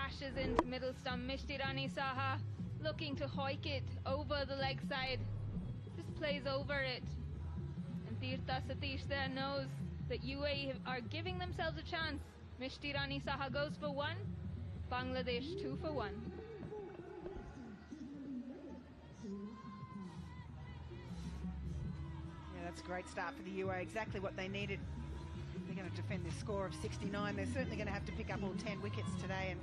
crashes into middle stump. Mishti Rani Saha looking to hoik it over the leg side. Just plays over it. And Tirtha Satish there knows that UAE are giving themselves a chance. Mishti Rani Saha goes for 1. Bangladesh 2 for 1. Yeah, that's a great start for the UAE. Exactly what they needed. They're going to defend this score of 69. They're certainly going to have to pick up all 10 wickets today, and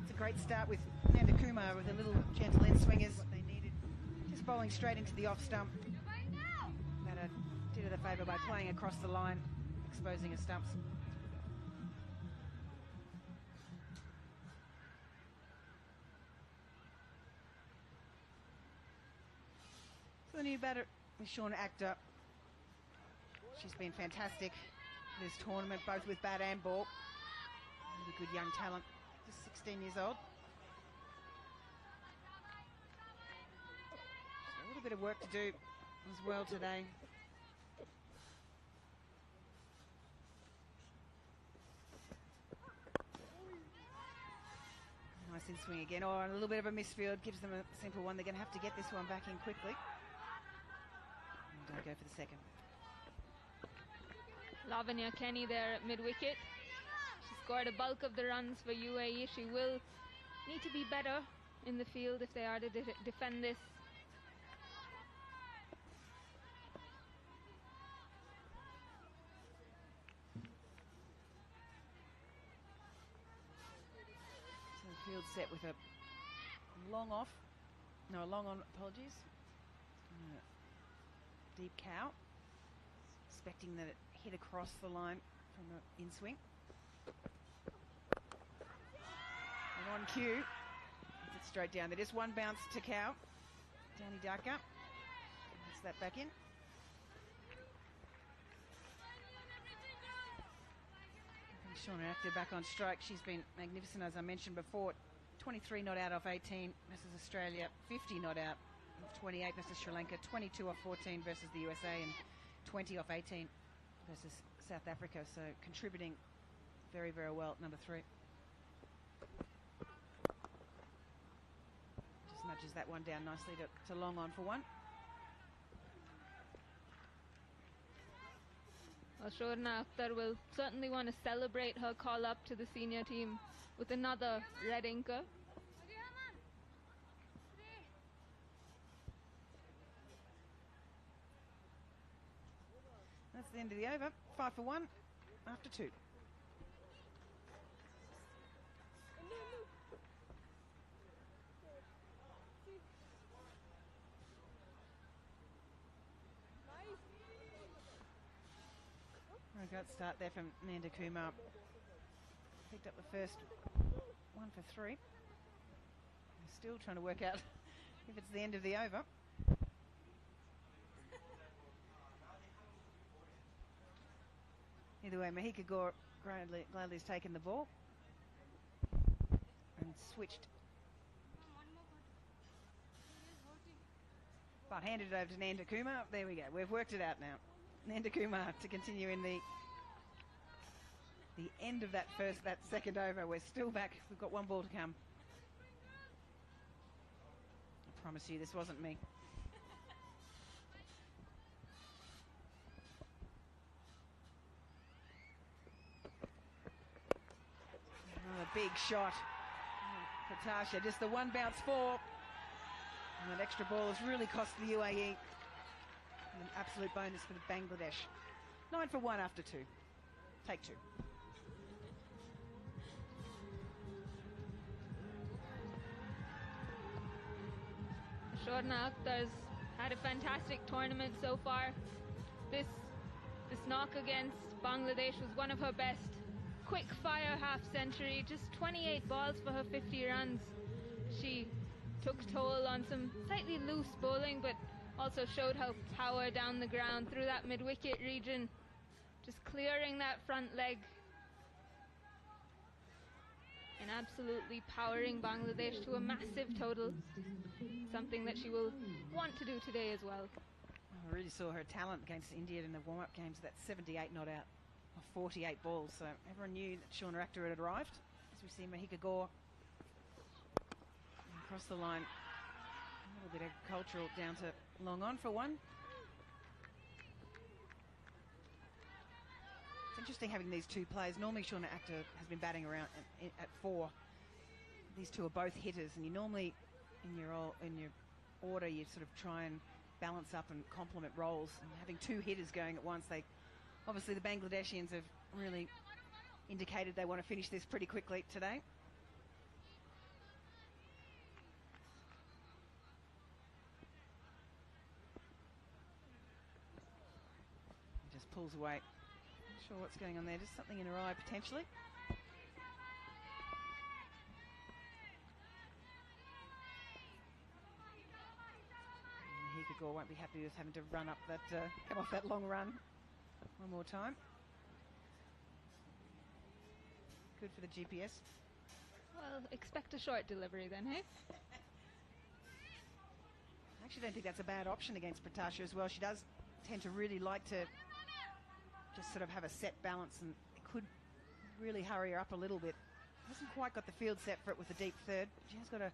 it's a great start with Nanda Kumar with a little gentle end swingers. What they needed, just bowling straight into the off stump. That did her the favour by playing across the line, exposing her stumps. So the new batter is Shauna Akhtar. She's been fantastic this tournament, both with bat and ball. Really good young talent, just 16 years old. So a little bit of work to do as well today. Nice in swing again. Oh, and a little bit of a misfield gives them a simple one. They're going to have to get this one back in quickly. And don't go for the second. Lavanya Kenny there at mid-wicket. She scored a bulk of the runs for UAE. She will need to be better in the field if they are to defend this. So the field set with a long off. No, a long on, apologies. Deep cow. Expecting that it hit across the line from the in-swing. And on cue, it's straight down. There is one bounce to cow. Dani Dhaka. Gets that back in. And Shauna Akhtar back on strike. She's been magnificent, as I mentioned before. 23 not out off 18 versus Australia. 50 not out of 28 versus Sri Lanka. 22 off 14 versus the USA. And 20 off 18 versus South Africa, so contributing very, very well at number 3. Just nudges that one down nicely to long on for 1. Well, Shauna Akhtar will certainly want to celebrate her call up to the senior team with another red inker. That's the end of the over. 5 for 1 after 2. A great start there from Nanda Kumar. Picked up the first 1 for 3. We're still trying to work out if it's the end of the over. Either way, Mahika Gore gladly has taken the ball and switched, but handed it over to Nanda Kumar. There we go. We've worked it out now. Nanda Kumar to continue in the end of that second over. We're still back. We've got 1 ball to come. I promise you, this wasn't me. Another big shot for Tasha. Just the 1 bounce 4. And that extra ball has really cost the UAE. An absolute bonus for the Bangladesh. 9 for 1 after 2. Take 2. Shauna Akhtar's had a fantastic tournament so far. This knock against Bangladesh was one of her best. Quick fire half century, just 28 balls for her 50 runs. She took toll on some slightly loose bowling, but also showed her power down the ground through that mid-wicket region, just clearing that front leg and absolutely powering Bangladesh to a massive total, something that she will want to do today as well. I really saw her talent against India in the warm-up games. That 78 not out of 48 balls, so everyone knew that Shauna Akhtar had arrived. As we see Mahika Gore across the line. A little bit agricultural down to long on for one. It's interesting having these two players. Normally Shauna Actor has been batting around at 4. These two are both hitters, and you normally in your order you sort of try and balance up and complement roles. And having 2 hitters going at once, obviously the Bangladeshians have really indicated they want to finish this pretty quickly today. Just pulls away. Not sure what's going on there. Just something in her eye potentially. Hikagor won't be happy with having to run up that, come off that long run one more time. Good for the GPS. Well, expect a short delivery then, hey? I actually don't think that's a bad option against Pratasha as well. She does tend to really like to just sort of have a set balance, and it could really hurry her up a little bit. Hasn't quite got the field set for it with the deep third. She has got a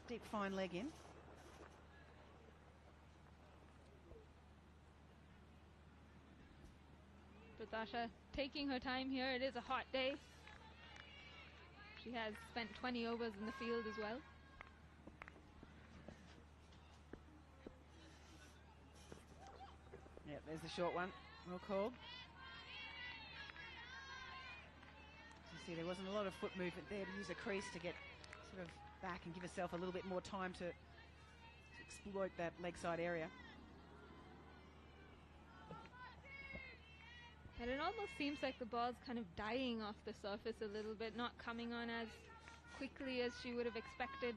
deep fine leg in. Pratasha taking her time here. It is a hot day. She has spent 20 overs in the field as well. Yep, there's the short one. Well called. As you see, there wasn't a lot of foot movement there to use a crease to get sort of back and give herself a little bit more time to exploit that leg side area. And it almost seems like the ball's kind of dying off the surface a little bit, not coming on as quickly as she would have expected.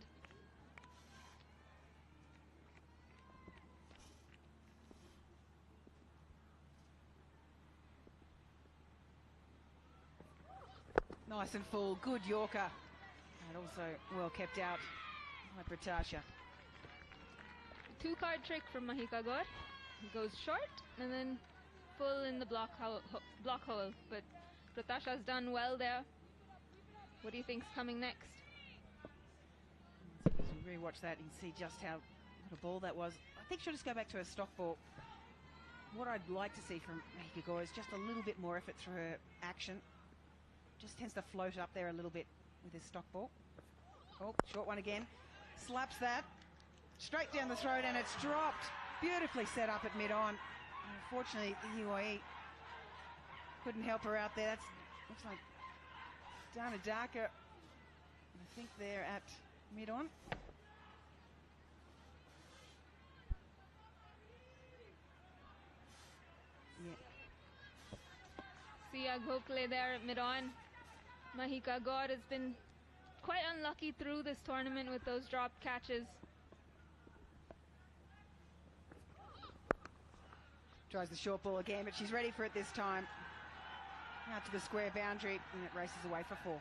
Nice and full, good Yorker. And also well kept out by Pratasha. 2-card trick from Mahikagor. He goes short and then full in the block hole, but Pratasha's done well there. What do you think's coming next? As we rewatch that, you can see just how little ball that was. I think she'll just go back to her stock ball. What I'd like to see from Mahikagor is just a little bit more effort through her action. Just tends to float up there a little bit with his stock ball. Oh, short one again. Slaps that straight down the throat, and it's dropped. Beautifully set up at mid-on. Unfortunately, the UAE couldn't help her out there. That's looks like Dana Darker, I think they're at mid-on. Yeah. Sia Gokhale there at mid-on. Mahikagor has been quite unlucky through this tournament with those dropped catches. Tries the short ball again, but she's ready for it this time. Out to the square boundary, and it races away for 4.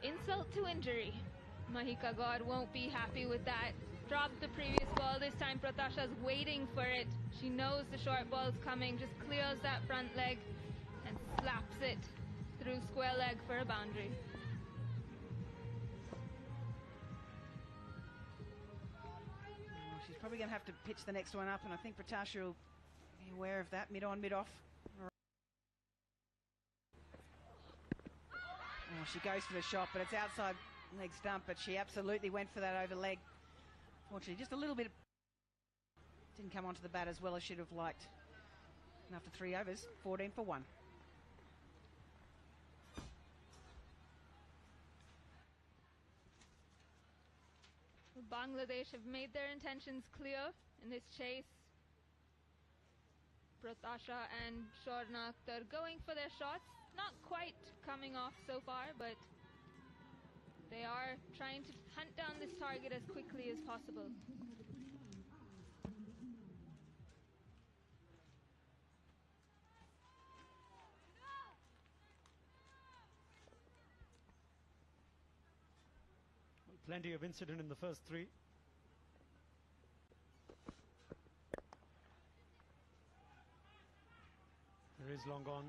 Insult to injury. Mahikagor won't be happy with that. Dropped the previous ball. This time Pratasha's waiting for it. She knows the short ball's coming, just clears that front leg and slaps it through square leg for a boundary. She's probably going to have to pitch the next one up, and I think Pratasha will be aware of that. Mid-on, mid-off. Oh, she goes for the shot, but it's outside leg stump, but she absolutely went for that over leg. Fortunately, just a little bit. Didn't come onto the bat as well as she'd have liked. And after 3 overs, 14 for 1. Bangladesh have made their intentions clear in this chase. Pratasha and Shornak, they're going for their shots. Not quite coming off so far, but they are trying to hunt down this target as quickly as possible. Plenty of incident in the first 3. There is long on.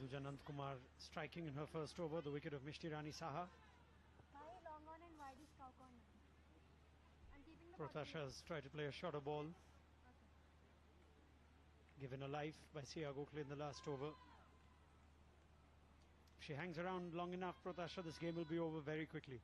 Hinduja Nandkumar striking in her first over, the wicket of Mishti Rani Saha. Long on and wide is cow corner. I'm keeping the Protasha has tried to play a shorter ball, given a life by Sia Gokhale in the last over. If she hangs around long enough, Protasha, this game will be over very quickly.